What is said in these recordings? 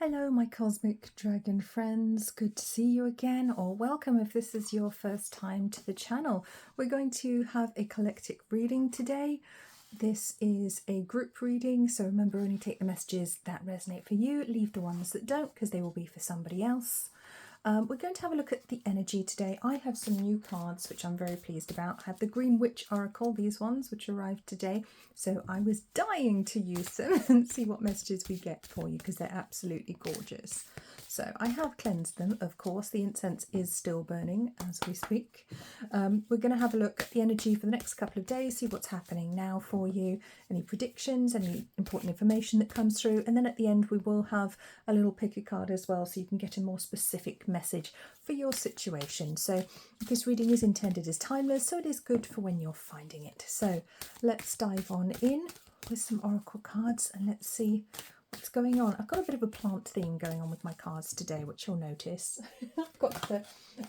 Hello, my cosmic dragon friends. Good to see you again, or welcome if this is your first time to the channel. We're going to have a collective reading today. This is a group reading, so remember, only take the messages that resonate for you, leave the ones that don't because they will be for somebody else. We're going to have a look at the energy today. I have some new cards which I'm very pleased about. I have the Green Witch Oracle, these ones which arrived today. So I was dying to use them and see what messages we get for you because they're absolutely gorgeous. So I have cleansed them, of course. The incense is still burning as we speak. We're going to have a look at the energy for the next couple of days, see what's happening now for you, any predictions, any important information that comes through. And then at the end, we will have a little pick a card as well, so you can get a more specific message for your situation. So this reading is intended as timeless, so it is good for when you're finding it. So let's dive on in with some oracle cards and let's see what's going on. I've got a bit of a plant theme going on with my cards today, which you'll notice. I've got the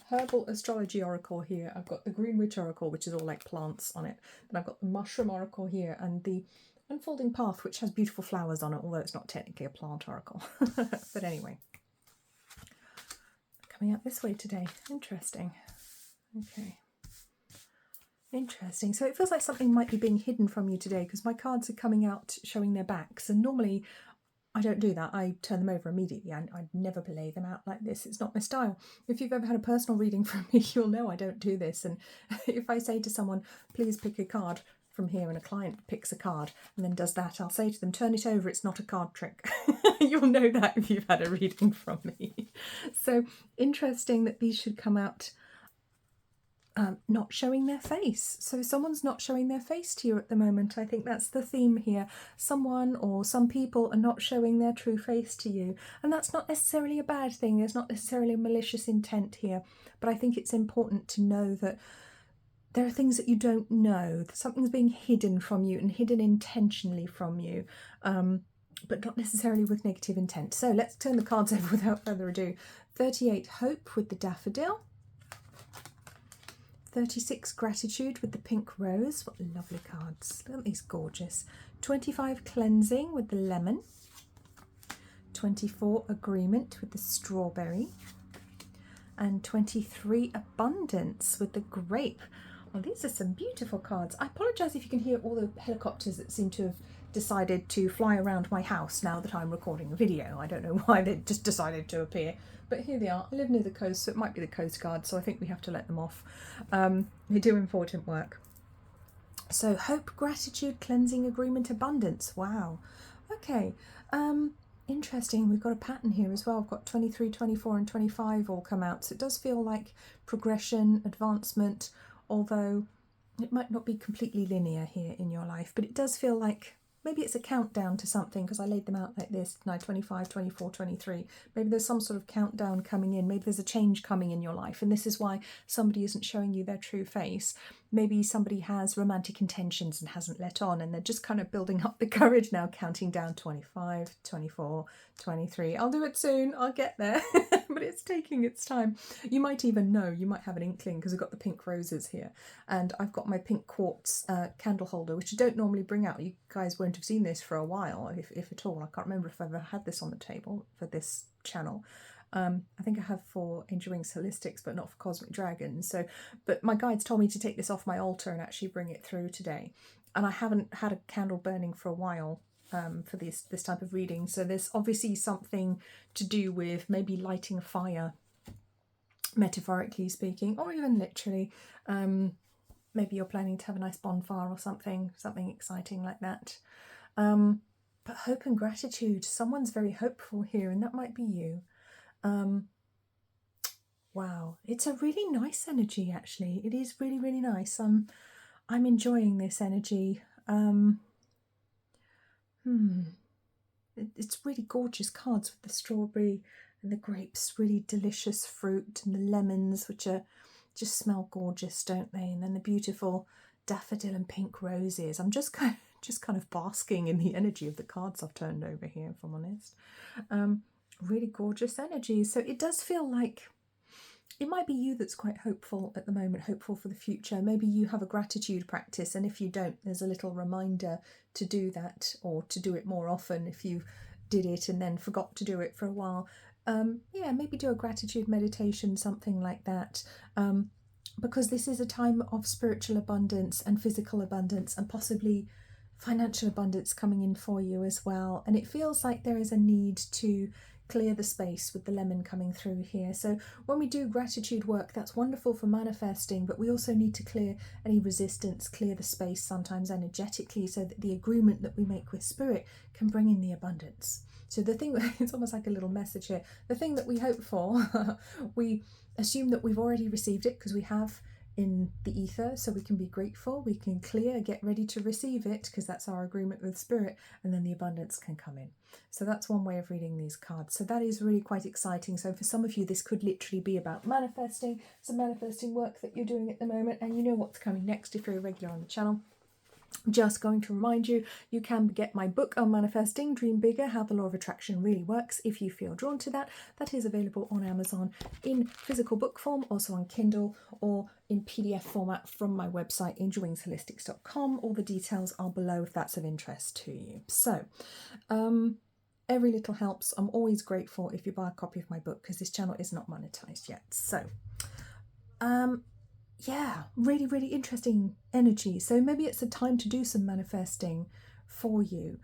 Herbal Astrology Oracle here. I've got the Green Witch Oracle, which is all like plants on it. Then I've got the Mushroom Oracle here and the Unfolding Path, which has beautiful flowers on it, although it's not technically a plant oracle. But anyway, coming out this way today. Interesting. Okay. Interesting. So it feels like something might be being hidden from you today because my cards are coming out showing their backs, and normally I don't do that. I turn them over immediately. I'd never lay them out like this. It's not my style. If you've ever had a personal reading from me, you'll know I don't do this. And if I say to someone, please pick a card from here, and a client picks a card and then does that, I'll say to them, turn it over. It's not a card trick. You'll know that if you've had a reading from me. So interesting that these should come out not showing their face. So someone's not showing their face to you at the moment. I think that's the theme here. Someone or some people are not showing their true face to you. And that's not necessarily a bad thing. There's not necessarily a malicious intent here. But I think it's important to know that there are things that you don't know. Something's being hidden from you and hidden intentionally from you. But not necessarily with negative intent. So let's turn the cards over without further ado. 38 Hope with the Daffodil. 36 Gratitude with the Pink Rose. What lovely cards. Look at these gorgeous. 25 Cleansing with the Lemon. 24 Agreement with the Strawberry. And 23 Abundance with the Grape. Well, these are some beautiful cards. I apologise if you can hear all the helicopters that seem to have decided to fly around my house now that I'm recording a video. I don't know why they just decided to appear. But here they are. I live near the coast, so it might be the Coast Guard, so I think we have to let them off. They do important work. So Hope, Gratitude, Cleansing, Agreement, Abundance. Wow. Okay. Interesting. We've got a pattern here as well. I've got 23, 24 and 25 all come out. So it does feel like progression, advancement, although it might not be completely linear here in your life. But it does feel like maybe it's a countdown to something because I laid them out like this, 25, 24, 23. Maybe there's some sort of countdown coming in. Maybe there's a change coming in your life. And this is why somebody isn't showing you their true face. Maybe somebody has romantic intentions and hasn't let on, and they're just kind of building up the courage now, counting down 25, 24, 23. I'll do it soon. I'll get there. But it's taking its time. You might even know, you might have an inkling because I've got the pink roses here. And I've got my pink quartz candle holder, which I don't normally bring out. You guys won't have seen this for a while, if at all. I can't remember if I've ever had this on the table for this channel. I think I have for Angel Wings Holistics, but not for Cosmic Dragons. So, but my guides told me to take this off my altar and actually bring it through today. And I haven't had a candle burning for a while for this type of reading. So there's obviously something to do with maybe lighting a fire, metaphorically speaking, or even literally. Maybe you're planning to have a nice bonfire or something exciting like that. But hope and gratitude. Someone's very hopeful here, and that might be you. Wow, it's a really nice energy, actually. It is really, really nice. I'm enjoying this energy. It's really gorgeous cards with the strawberry and the grapes, really delicious fruit, and the lemons, which are just smell gorgeous, don't they? And then the beautiful daffodil and pink roses. I'm just kind of basking in the energy of the cards I've turned over here, if I'm honest. Really gorgeous energy. So it does feel like it might be you that's quite hopeful at the moment, hopeful for the future. Maybe you have a gratitude practice, and if you don't, there's a little reminder to do that, or to do it more often if you did it and then forgot to do it for a while, yeah, maybe do a gratitude meditation, something like that. Because this is a time of spiritual abundance and physical abundance and possibly financial abundance coming in for you as well. And it feels like there is a need to clear the space with the lemon coming through here. So when we do gratitude work, that's wonderful for manifesting, but we also need to clear any resistance, clear the space sometimes energetically, so that the agreement that we make with spirit can bring in the abundance. So the thing, it's almost like a little message here, the thing that we hope for, we assume that we've already received it because we have in the ether, so we can be grateful, we can clear, get ready to receive it because that's our agreement with spirit, and then the abundance can come in. So that's one way of reading these cards. So that is really quite exciting. So for some of you, this could literally be about manifesting, some manifesting work that you're doing at the moment, and you know what's coming next if you're a regular on the channel. Just going to remind you, you can get my book on manifesting, Dream Bigger, How the Law of Attraction Really Works, if you feel drawn to that. That is available on Amazon in physical book form, also on Kindle, or in PDF format from my website, angelwingsholistics.com. All the details are below if that's of interest to you. So, every little helps. I'm always grateful if you buy a copy of my book because this channel is not monetized yet. So, yeah, really, really interesting energy. So maybe it's a time to do some manifesting for you.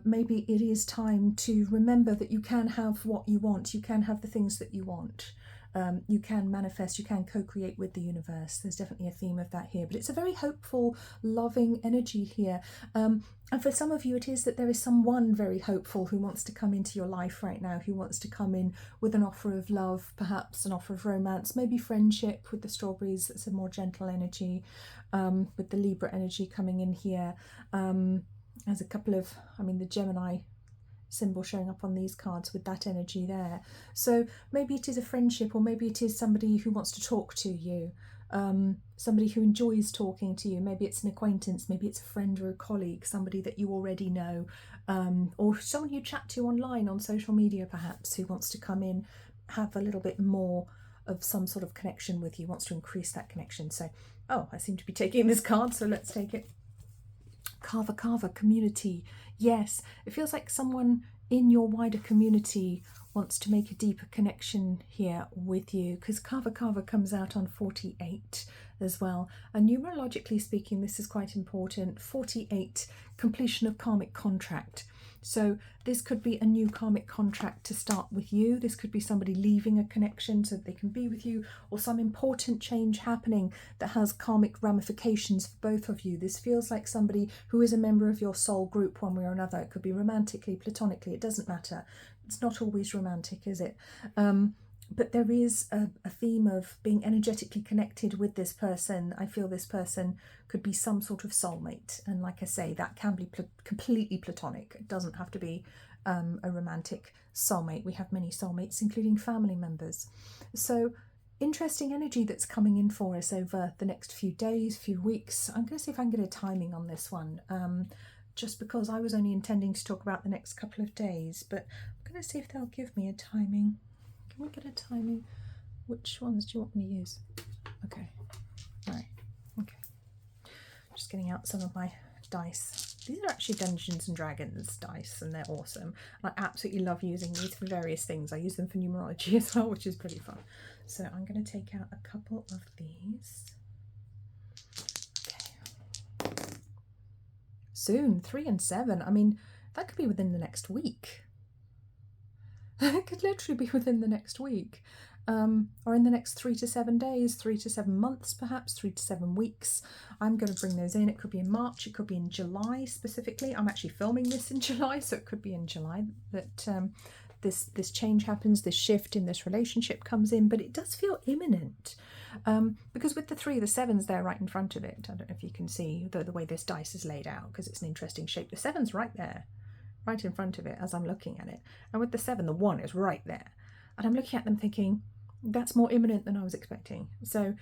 Maybe it is time to remember that you can have what you want. You can have the things that you want. You can manifest, you can co-create with the universe. There's definitely a theme of that here, but it's a very hopeful, loving energy here. And for some of you, it is that there is someone very hopeful who wants to come into your life right now, who wants to come in with an offer of love, perhaps an offer of romance, maybe friendship with the strawberries. That's a more gentle energy, with the Libra energy coming in here. There's a couple of, the Gemini symbol showing up on these cards with that energy there. So maybe it is a friendship, or maybe it is somebody who wants to talk to you, somebody who enjoys talking to you. Maybe it's an acquaintance, maybe it's a friend or a colleague, somebody that you already know, or someone you chat to online on social media perhaps, who wants to come in, have a little bit more of some sort of connection with you, wants to increase that connection. So, oh, I seem to be taking this card, so let's take it. Carver, community. Yes, it feels like someone in your wider community wants to make a deeper connection here with you, because Carver comes out on 48 as well. And numerologically speaking, this is quite important. 48, completion of karmic contract. So this could be a new karmic contract to start with you. This could be somebody leaving a connection so that they can be with you, or some important change happening that has karmic ramifications for both of you. This feels like somebody who is a member of your soul group one way or another. It could be romantically, platonically, it doesn't matter. It's not always romantic, is it? But there is a theme of being energetically connected with this person. I feel this person could be some sort of soulmate. And like I say, that can be completely platonic. It doesn't have to be a romantic soulmate. We have many soulmates, including family members. So interesting energy that's coming in for us over the next few days, few weeks. I'm going to see if I can get a timing on this one. Just because I was only intending to talk about the next couple of days, but I'm going to see if they'll give me a timing. Can we get a timing? Which ones do you want me to use? Okay, right, okay. Just getting out some of my dice. These are actually Dungeons and Dragons dice, and they're awesome. I absolutely love using these for various things. I use them for numerology as well, which is pretty fun. So I'm going to take out a couple of these. Soon, 3 and 7. I mean, that could be within the next week. It could literally be within the next week. Or in the next 3 to 7 days, 3 to 7 months, perhaps 3 to 7 weeks. I'm going to bring those in. It could be in March, it could be in July specifically. I'm actually filming this in July, so it could be in July that this change happens, this shift in this relationship comes in, but it does feel imminent. Because with the 3, the 7's there right in front of it. I don't know if you can see the way this dice is laid out, because it's an interesting shape. The 7's right there, right in front of it as I'm looking at it. And with the 7, the 1 is right there. And I'm looking at them thinking, that's more imminent than I was expecting. So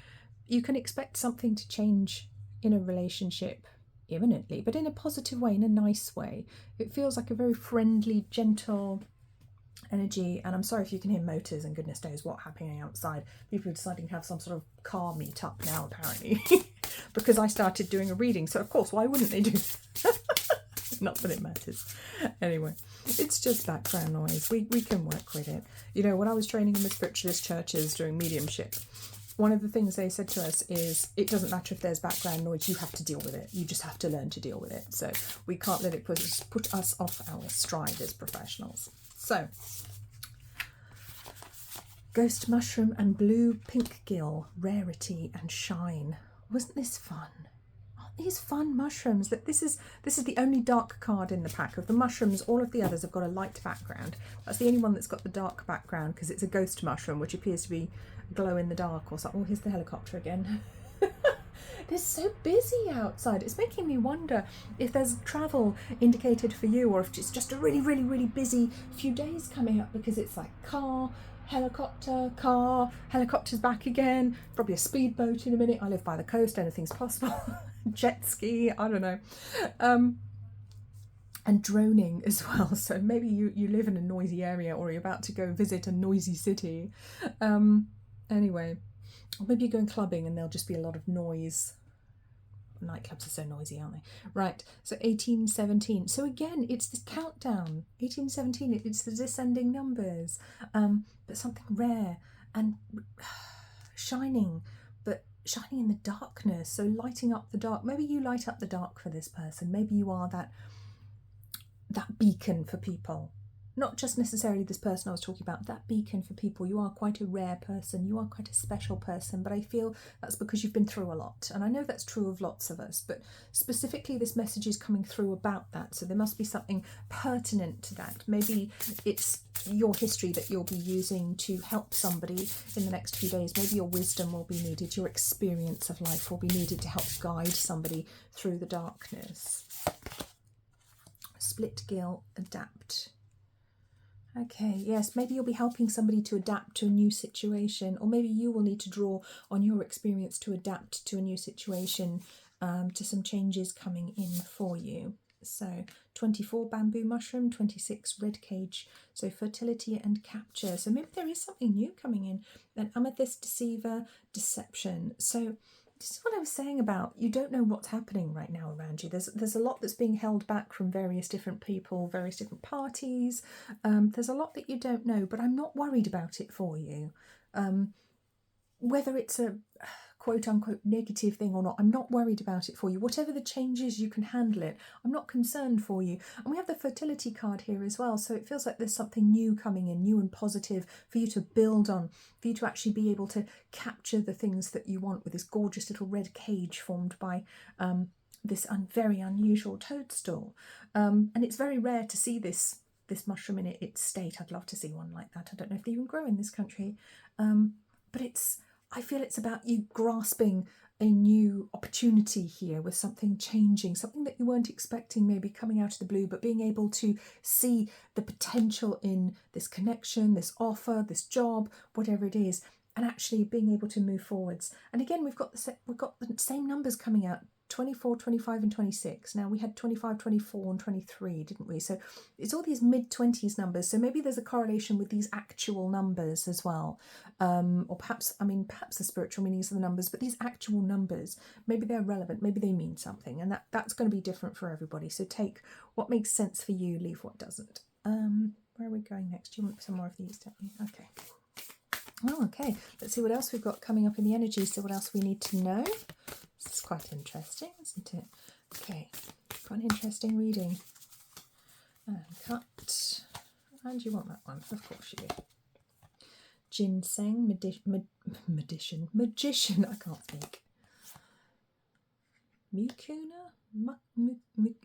you can expect something to change in a relationship imminently, but in a positive way, in a nice way. It feels like a very friendly, gentle energy. And I'm sorry if you can hear motors and goodness knows what happening outside. People are deciding to have some sort of car meet up now, apparently, because I started doing a reading. So of course, why wouldn't they do Not that it matters. Anyway, it's just background noise. We can work with it. You know, when I was training in the spiritualist churches doing mediumship, one of the things they said to us is, it doesn't matter if there's background noise, you have to deal with it. You just have to learn to deal with it. So we can't let it put us off our stride as professionals. So, ghost mushroom and blue pink gill, rarity and shine. Wasn't this fun? Aren't these fun mushrooms? That this is the only dark card in the pack. Of the mushrooms, all of the others have got a light background. That's the only one that's got the dark background, because it's a ghost mushroom, which appears to be glow in the dark or something. Oh, here's the helicopter again. They're so busy outside. It's making me wonder if there's travel indicated for you, or if it's just a really, really, really busy few days coming up, because it's like car, helicopter's back again, probably a speedboat in a minute. I live by the coast, anything's possible. Jet ski, I don't know. And droning as well. So maybe you live in a noisy area, or you're about to go visit a noisy city. Anyway, or maybe you're going clubbing and there'll just be a lot of noise. Nightclubs are so noisy, aren't they? Right, so 1817. So again, it's the countdown. 1817, it's the descending numbers. But something rare and shining, but shining in the darkness. So lighting up the dark. Maybe you light up the dark for this person. Maybe you are that beacon for people. Not just necessarily this person I was talking about, that beacon for people. You are quite a rare person, you are quite a special person, but I feel that's because you've been through a lot. And I know that's true of lots of us, but specifically this message is coming through about that. So there must be something pertinent to that. Maybe it's your history that you'll be using to help somebody in the next few days. Maybe your wisdom will be needed, your experience of life will be needed to help guide somebody through the darkness. Split gill, adapt. Okay, yes, maybe you'll be helping somebody to adapt to a new situation, or maybe you will need to draw on your experience to adapt to a new situation, to some changes coming in for you. So 24 bamboo mushroom, 26 red cage, so fertility and capture. So maybe there is something new coming in. Then amethyst deceiver, deception. So this is what I was saying about, you don't know what's happening right now around you. There's a lot that's being held back from various different people, various different parties. There's a lot that you don't know, but I'm not worried about it for you. Whether it's a quote-unquote negative thing or not, I'm not worried about it for you. Whatever the changes, you can handle it. I'm not concerned for you. And we have the fertility card here as well, so it feels like there's something new coming in, new and positive for you to build on, for you to actually be able to capture the things that you want with this gorgeous little red cage formed by this very unusual toadstool. And it's very rare to see this mushroom in its state. I'd love to see one like that. I don't know if they even grow in this country, but I feel it's about you grasping a new opportunity here with something changing, something that you weren't expecting, maybe coming out of the blue, but being able to see the potential in this connection, this offer, this job, whatever it is, and actually being able to move forwards. And again, we've got the same numbers coming out, 24, 25 and 26. Now we had 25, 24 and 23, didn't we? So it's all these mid-20s numbers. So maybe there's a correlation with these actual numbers as well. Or perhaps the spiritual meanings of the numbers, but these actual numbers, maybe they're relevant, maybe they mean something. And that's going to be different for everybody. So take what makes sense for you, leave what doesn't. Where are we going next? You want some more of these, don't you? Okay. Oh, okay. Let's see what else we've got coming up in the energy. So what else we need to know? This is quite interesting, isn't it? Okay, quite an interesting reading. And cut. And you want that one? Of course you do. Ginseng, magician, I can't speak. Mukuna?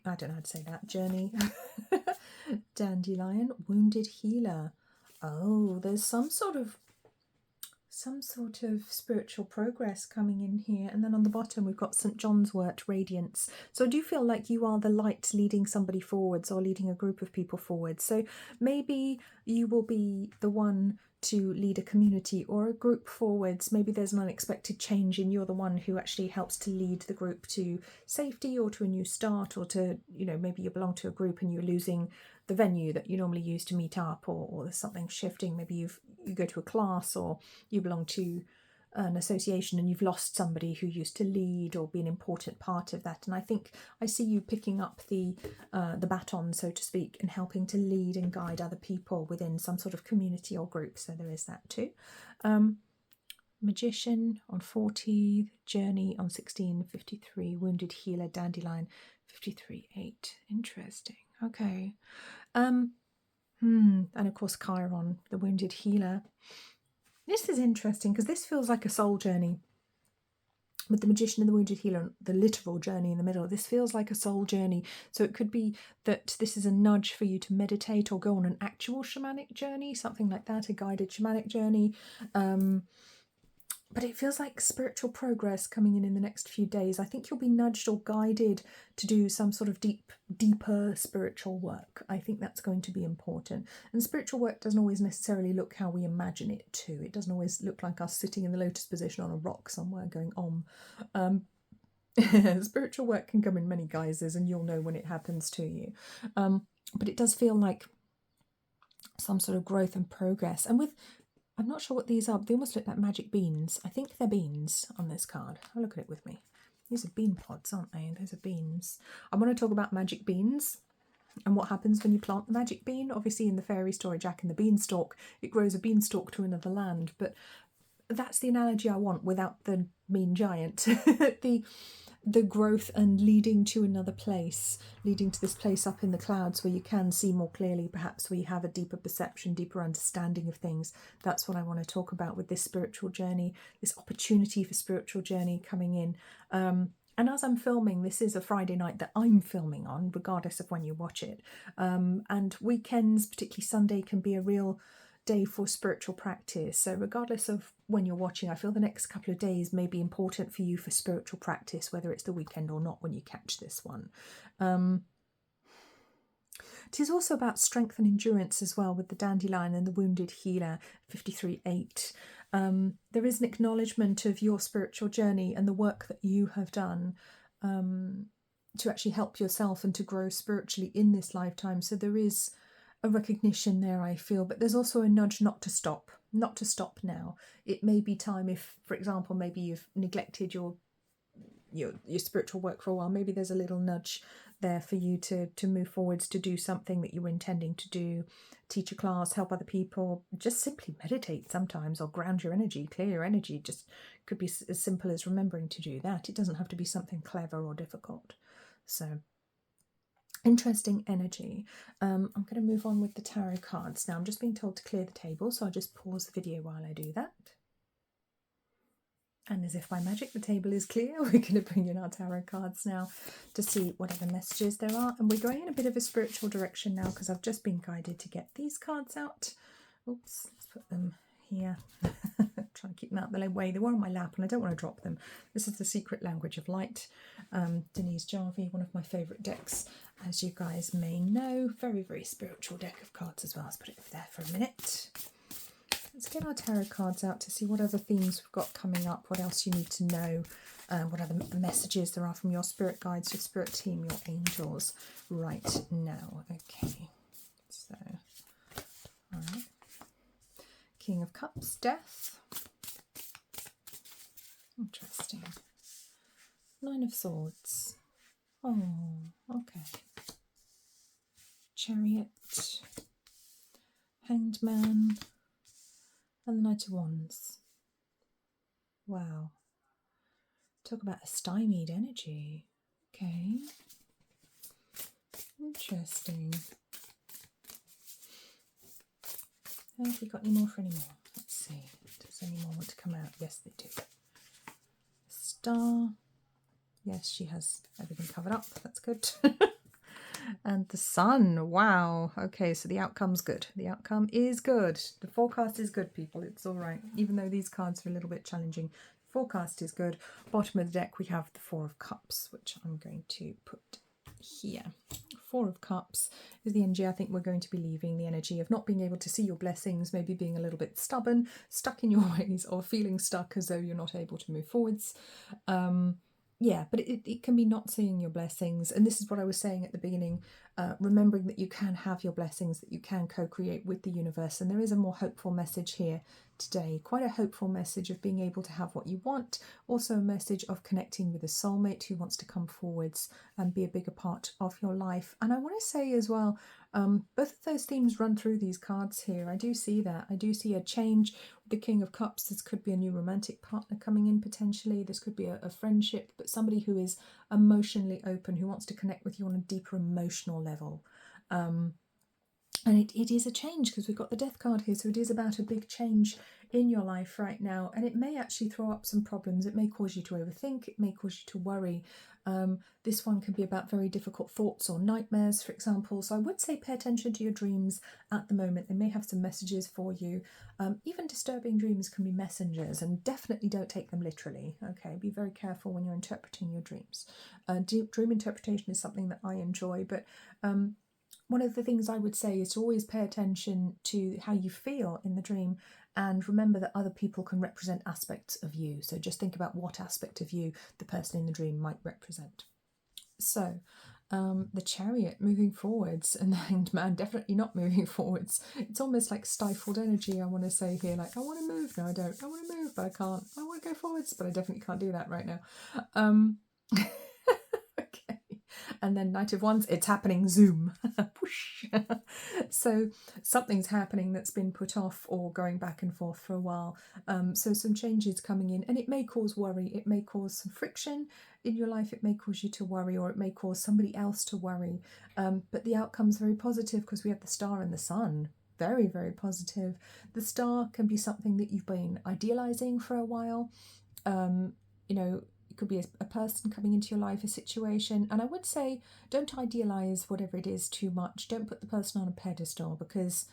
I don't know how to say that. Journey. Dandelion, wounded healer. Oh, there's some sort of spiritual progress coming in here. And then on the bottom we've got St. John's wort, radiance. So I do feel like you are the light leading somebody forwards, or leading a group of people forwards. So maybe you will be the one to lead a community or a group forwards. Maybe there's an unexpected change and you're the one who actually helps to lead the group to safety, or to a new start, or to, maybe you belong to a group and you're losing the venue that you normally use to meet up, or there's something shifting. Maybe you go to a class, or you belong to an association and you've lost somebody who used to lead or be an important part of that. And I think I see you picking up the baton, so to speak, and helping to lead and guide other people within some sort of community or group. So there is that too. Magician on 40, Journey on 16, 53, Wounded Healer, Dandelion 53, 8. Interesting. Okay. And of course Chiron, the Wounded Healer. This is interesting because this feels like a soul journey. With the Magician and the Wounded Healer, the literal journey in the middle, this feels like a soul journey. So it could be that this is a nudge for you to meditate or go on an actual shamanic journey, something like that, a guided shamanic journey. But it feels like spiritual progress coming in the next few days. I think you'll be nudged or guided to do some sort of deeper spiritual work. I think that's going to be important. And spiritual work doesn't always necessarily look how we imagine it to. It doesn't always look like us sitting in the lotus position on a rock somewhere going om. Spiritual work can come in many guises, and you'll know when it happens to you. But it does feel like some sort of growth and progress. And I'm not sure what these are, but they almost look like magic beans. I think they're beans on this card. Have a look at it with me. These are bean pods, aren't they? Those are beans. I want to talk about magic beans and what happens when you plant the magic bean. Obviously, in the fairy story, Jack and the Beanstalk, it grows a beanstalk to another land. But that's the analogy I want without the mean giant. The growth and leading to another place, leading to this place up in the clouds where you can see more clearly, perhaps where you have a deeper perception, deeper understanding of things. That's what I want to talk about with this spiritual journey, this opportunity for spiritual journey coming in. And as I'm filming, this is a Friday night that I'm filming on, regardless of when you watch it. And weekends, particularly Sunday, can be a real day for spiritual practice. So regardless of when you're watching, I feel the next couple of days may be important for you for spiritual practice, whether it's the weekend or not when you catch this one. It is also about strength and endurance as well, with the Dandelion and the Wounded Healer 53-8. There is an acknowledgement of your spiritual journey and the work that you have done to actually help yourself and to grow spiritually in this lifetime. So there is a recognition there, I feel, but there's also a nudge not to stop now. It may be time if, for example, maybe you've neglected your spiritual work for a while. Maybe there's a little nudge there for you to move forwards, to do something that you were intending to do, teach a class, help other people, just simply meditate sometimes, or ground your energy, clear your energy. Just could be as simple as remembering to do that. It doesn't have to be something clever or difficult. So interesting energy. I'm going to move on with the tarot cards now. I'm just being told to clear the table, so I'll just pause the video while I do that. And as if by magic, the table is clear. We're going to bring in our tarot cards now to see whatever messages there are. And we're going in a bit of a spiritual direction now because I've just been guided to get these cards out. Oops, let's put them here. Trying to keep them out of the way. They were on my lap and I don't want to drop them. This is The Secret Language of Light. Denise Jarvie, one of my favourite decks, as you guys may know. Very, very spiritual deck of cards as well. Let's put it there for a minute. Let's get our tarot cards out to see what other themes we've got coming up, what else you need to know, what other messages there are from your spirit guides, your spirit team, your angels right now. Okay, so, all right. King of Cups, Death. Interesting. Nine of Swords. Oh, okay. Chariot. Hanged Man. And the Knight of Wands. Wow. Talk about a stymied energy. Okay. Interesting. Have we got any more for any more? Let's see. Does any more want to come out? Yes, they do. Star. Yes, she has everything covered up. That's good. And the Sun. Wow. Okay, so the outcome's good. The outcome is good. The forecast is good, people. It's all right. Even though these cards are a little bit challenging, the forecast is good. Bottom of the deck, we have the Four of Cups, which I'm going to put here. Four of Cups is the energy I think we're going to be leaving, the energy of not being able to see your blessings, maybe being a little bit stubborn, stuck in your ways, or feeling stuck as though you're not able to move forwards. yeah, but it can be not seeing your blessings. And this is what I was saying at the beginning, remembering that you can have your blessings, that you can co-create with the universe. And there is a more hopeful message here today, quite a hopeful message of being able to have what you want, also a message of connecting with a soulmate who wants to come forwards and be a bigger part of your life. And I want to say as well, both of those themes run through these cards here. I do see that. I do see a change. The King of Cups, this could be a new romantic partner coming in potentially. This could be a friendship, but somebody who is emotionally open, who wants to connect with you on a deeper emotional level. And it is a change because we've got the Death card here, so it is about a big change in your life right now, and it may actually throw up some problems. It may cause you to overthink, it may cause you to worry. This one can be about very difficult thoughts or nightmares, for example, so I would say pay attention to your dreams at the moment. They may have some messages for you. Even disturbing dreams can be messengers, and definitely don't take them literally. Okay, be very careful when you're interpreting your dreams. Dream interpretation is something that I enjoy, but one of the things I would say is to always pay attention to how you feel in the dream, and remember that other people can represent aspects of you. So just think about what aspect of you the person in the dream might represent. So the Chariot moving forwards, and the Hanged Man definitely not moving forwards. It's almost like stifled energy, I want to say here, like I want to move, no I don't, I want to move but I can't, I want to go forwards but I definitely can't do that right now. Okay. And then Knight of Wands, it's happening, zoom. Push. So something's happening that's been put off or going back and forth for a while. So some changes coming in, and it may cause worry, it may cause some friction in your life, it may cause you to worry, or it may cause somebody else to worry. But the outcome's very positive because we have the Star and the Sun. Very, very positive. The Star can be something that you've been idealizing for a while. You know, it could be a person coming into your life, a situation. And I would say don't idealize whatever it is too much. Don't put the person on a pedestal, because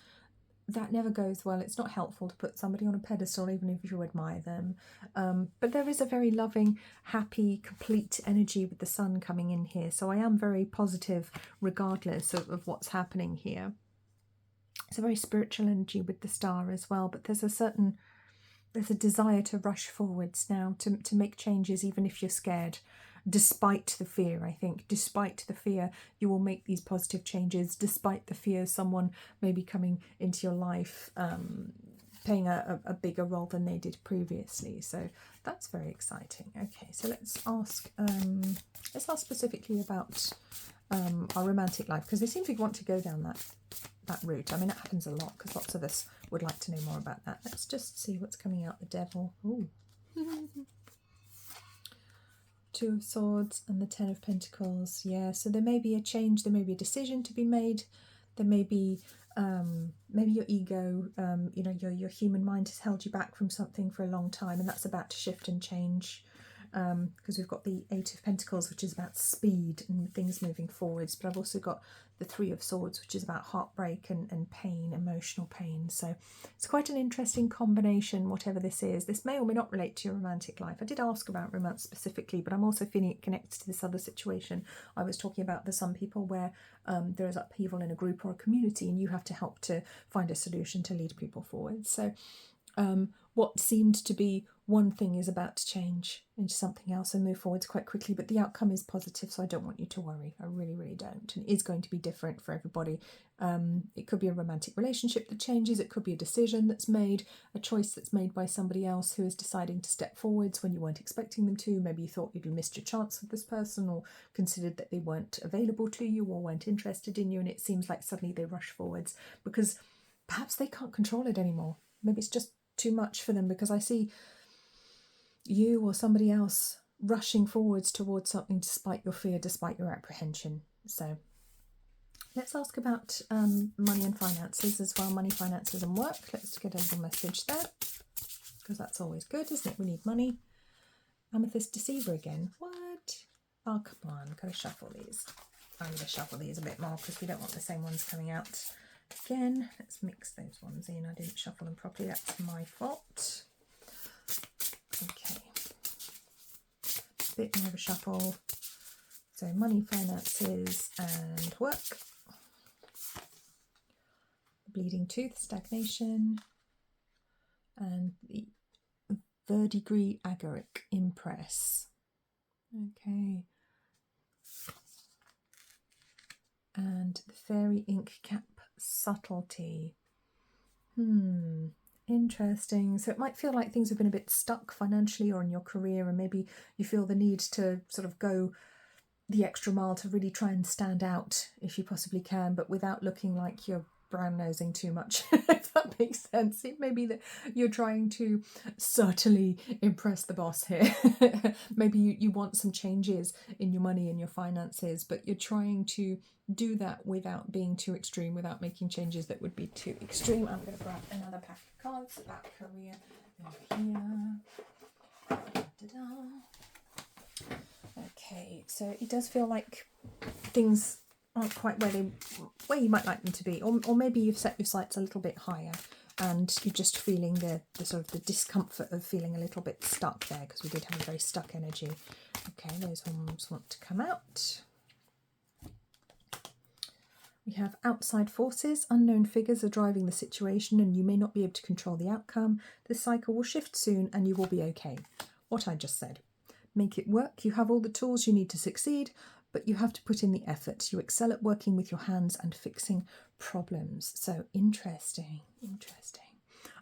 that never goes well. It's not helpful to put somebody on a pedestal, even if you admire them. But there is a very loving, happy, complete energy with the Sun coming in here. So I am very positive regardless of what's happening here. It's a very spiritual energy with the Star as well, but there's a desire to rush forwards now, to make changes even if you're scared, despite the fear. I think despite the fear you will make these positive changes, despite the fear someone may be coming into your life playing a bigger role than they did previously. So that's very exciting. Okay, so let's ask specifically about our romantic life, because they seem to want to go down that route. I mean, it happens a lot because lots of us would like to know more about that. Let's just see what's coming out. The Devil. Ooh. Two of Swords and the Ten of Pentacles. Yeah, so there may be a change, there may be a decision to be made, there may be maybe your ego, you know, your human mind has held you back from something for a long time, and that's about to shift and change. Because we've got the Eight of Pentacles, which is about speed and things moving forwards, but I've also got the Three of Swords, which is about heartbreak and pain, emotional pain. So it's quite an interesting combination, whatever this is. This may or may not relate to your romantic life. I did ask about romance specifically, but I'm also feeling it connected to this other situation I was talking about. There's some people where there is upheaval in a group or a community, and you have to help to find a solution to lead people forward. So what seemed to be one thing is about to change into something else and move forwards quite quickly, but the outcome is positive, so I don't want you to worry. I really, really don't. And it is going to be different for everybody. It could be a romantic relationship that changes, it could be a decision that's made, a choice that's made by somebody else who is deciding to step forwards when you weren't expecting them to. Maybe you thought you'd missed your chance with this person, or considered that they weren't available to you or weren't interested in you, and it seems like suddenly they rush forwards because perhaps they can't control it anymore. Maybe it's just too much for them, because I see you or somebody else rushing forwards towards something despite your fear, despite your apprehension. So let's ask about money and finances as well. Money, finances and work. Let's get a little message there, because that's always good, isn't it? We need money. Amethyst Deceiver again. What? Oh, come on. Gotta shuffle these. I'm going to shuffle these a bit more because we don't want the same ones coming out again. Let's mix those ones in. I didn't shuffle them properly. That's my fault. Okay. Bit more of a shuffle. So money, finances and work. Bleeding Tooth, stagnation. And the verdigris agaric, impress. Okay. And the fairy ink cap subtlety. Interesting. So it might feel like things have been a bit stuck financially or in your career, and maybe you feel the need to sort of go the extra mile to really try and stand out if you possibly can, but without looking like you're brown nosing too much, if that makes sense. It may be that you're trying to certainly impress the boss here. Maybe you want some changes in your money and your finances, but you're trying to do that without being too extreme, without making changes that would be too extreme. I'm going to grab another pack of cards about career over here. Da-da-da. Okay, so it does feel like things aren't quite where you might like them to be, or maybe you've set your sights a little bit higher and you're just feeling the sort of the discomfort of feeling a little bit stuck there, because we did have a very stuck energy. Okay, those ones want to come out. We have outside forces. Unknown figures are driving the situation and you may not be able to control the outcome. This cycle will shift soon and you will be okay. What I just said. Make it work. You have all the tools you need to succeed, but you have to put in the effort. You excel at working with your hands and fixing problems. So interesting.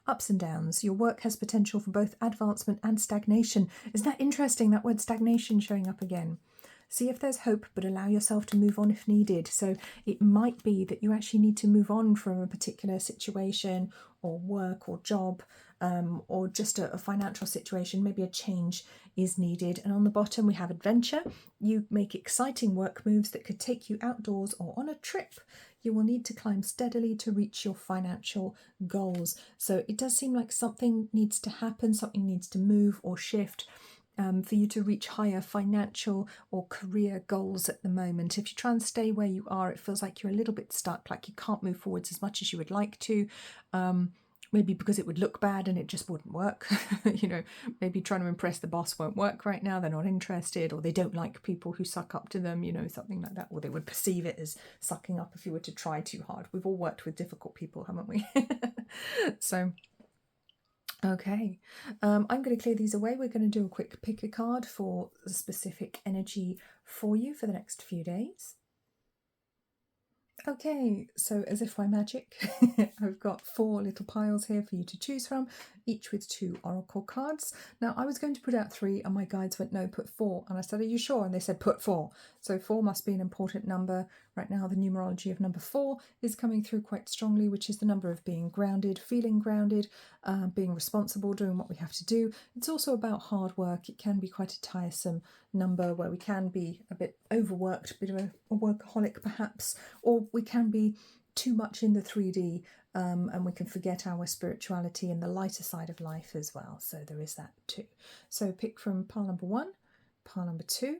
Ups and downs. Your work has potential for both advancement and stagnation. Isn't that interesting, that word stagnation showing up again? See if there's hope, but allow yourself to move on if needed. So it might be that you actually need to move on from a particular situation or work or job, or just a financial situation. Maybe a change is needed. And on the bottom we have adventure. You make exciting work moves that could take you outdoors or on a trip. You will need to climb steadily to reach your financial goals. So it does seem like something needs to happen, something needs to move or shift for you to reach higher financial or career goals at the moment. If you try and stay where you are, it feels like you're a little bit stuck, like you can't move forwards as much as you would like to. Maybe because it would look bad and it just wouldn't work. Maybe trying to impress the boss won't work right now. They're not interested, or they don't like people who suck up to them, something like that. Or they would perceive it as sucking up if you were to try too hard. We've all worked with difficult people, haven't we? So, okay. I'm going to clear these away. We're going to do a quick pick a card for the specific energy for you for the next few days. Okay, so as if by magic, I've got 4 little piles here for you to choose from, each with 2 oracle cards. Now, I was going to put out 3 and my guides went, no, put 4. And I said, are you sure? And they said, put 4. So 4 must be an important number. Right now, the numerology of number 4 is coming through quite strongly, which is the number of being grounded, feeling grounded, being responsible, doing what we have to do. It's also about hard work. It can be quite a tiresome number where we can be a bit overworked, a bit of a workaholic perhaps, or we can be too much in the 3D, and we can forget our spirituality and the lighter side of life as well. So there is that too. So pick from pile number 1, pile number 2,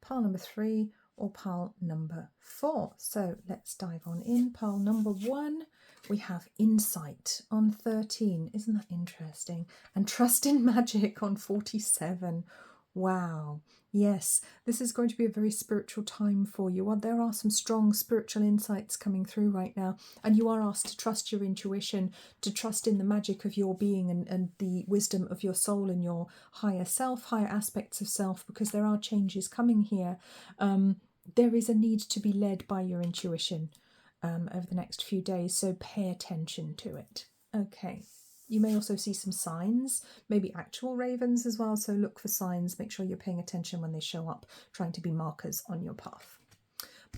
pile number 3, or pile number 4. So let's dive on in. Pile number 1, we have insight on 13. Isn't that interesting? And trust in magic on 47. Wow. Yes, this is going to be a very spiritual time for you. There are some strong spiritual insights coming through right now, and you are asked to trust your intuition, to trust in the magic of your being and the wisdom of your soul and your higher self, higher aspects of self, because there are changes coming here. There is a need to be led by your intuition over the next few days, so pay attention to it. Okay. You may also see some signs, maybe actual ravens as well, so look for signs, make sure you're paying attention when they show up, trying to be markers on your path.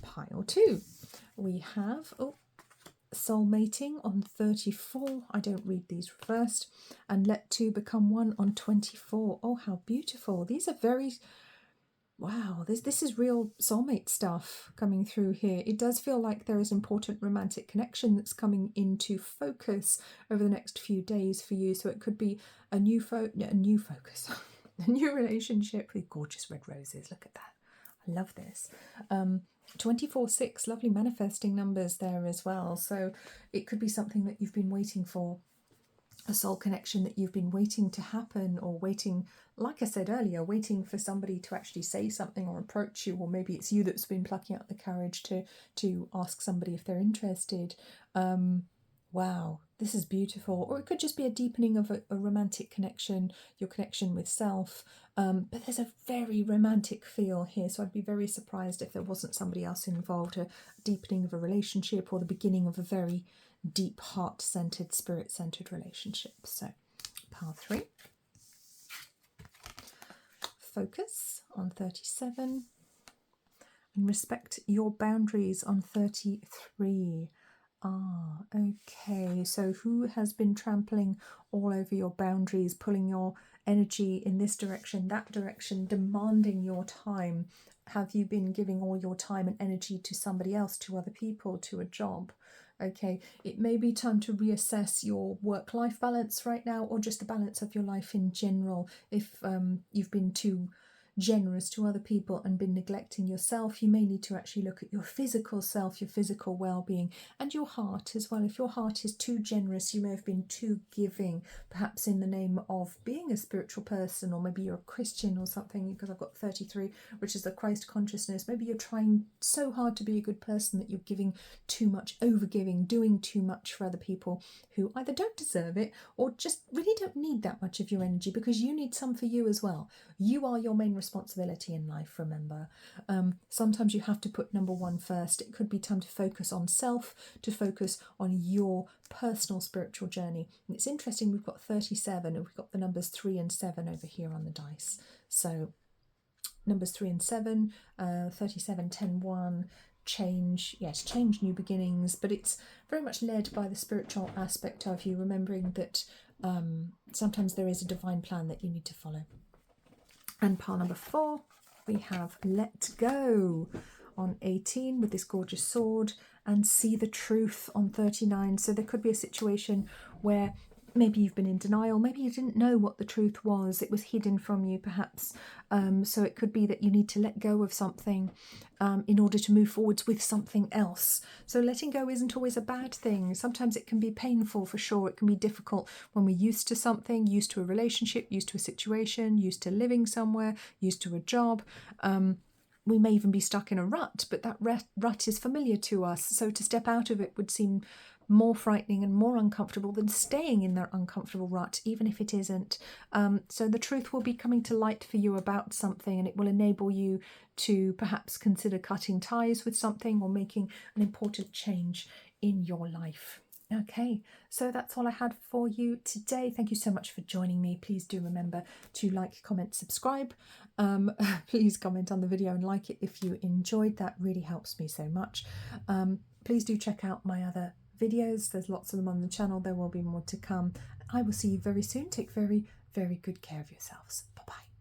Pile 2, we have soul mating on 34. I don't read these first. And let 2 become 1 on 24. Oh, how beautiful. These are very... Wow, this is real soulmate stuff coming through here. It does feel like there is important romantic connection that's coming into focus over the next few days for you. So it could be a new focus, a new relationship with gorgeous red roses. Look at that. I love this. 24-6, lovely manifesting numbers there as well. So it could be something that you've been waiting for, a soul connection that you've been waiting to happen, or waiting, like I said earlier, waiting for somebody to actually say something or approach you, or maybe it's you that's been plucking up the courage to ask somebody if they're interested. Wow, This is beautiful. Or it could just be a deepening of a romantic connection, your connection with self. But there's a very romantic feel here, so I'd be very surprised if there wasn't somebody else involved, a deepening of a relationship or the beginning of a very deep, heart-centered, spirit-centered relationship. So, pile 3. Focus on 37. And respect your boundaries on 33. Ah, okay. So who has been trampling all over your boundaries, pulling your energy in this direction, that direction, demanding your time? Have you been giving all your time and energy to somebody else, to other people, to a job? Okay, it may be time to reassess your work-life balance right now, or just the balance of your life in general. If you've been too generous to other people and been neglecting yourself, you may need to actually look at your physical self, your physical well-being, and your heart as well. If your heart is too generous, you may have been too giving, perhaps in the name of being a spiritual person, or maybe you're a Christian or something, because I've got 33, which is the Christ consciousness. Maybe you're trying so hard to be a good person that you're giving too much, over-giving, doing too much for other people who either don't deserve it or just really don't need that much of your energy, because you need some for you as well. You are your main responsibility in life, remember. Sometimes you have to put number 1 first. It could be time to focus on self, to focus on your personal spiritual journey. And it's interesting, we've got 37 and we've got the numbers 3 and 7 over here on the dice. So numbers 3 and 7, 37, 10, 1, change, yes, change, new beginnings, but it's very much led by the spiritual aspect of you, remembering that sometimes there is a divine plan that you need to follow. And pile number 4, we have let go on 18 with this gorgeous sword, and see the truth on 39. So there could be a situation where maybe you've been in denial, maybe you didn't know what the truth was, it was hidden from you perhaps. So it could be that you need to let go of something in order to move forwards with something else. So letting go isn't always a bad thing. Sometimes it can be painful, for sure. It can be difficult when we're used to something, used to a relationship, used to a situation, used to living somewhere, used to a job. We may even be stuck in a rut, but that rut is familiar to us. So to step out of it would seem more frightening and more uncomfortable than staying in that uncomfortable rut, even if it isn't. So the truth will be coming to light for you about something, and it will enable you to perhaps consider cutting ties with something or making an important change in your life. Okay, so that's all I had for you today. Thank you so much for joining me. Please do remember to like, comment, subscribe. Please comment on the video and like it if you enjoyed. That really helps me so much. Please do check out my other videos. There's lots of them on the channel. There will be more to come. I will see you very soon. Take very, very good care of yourselves. Bye-bye.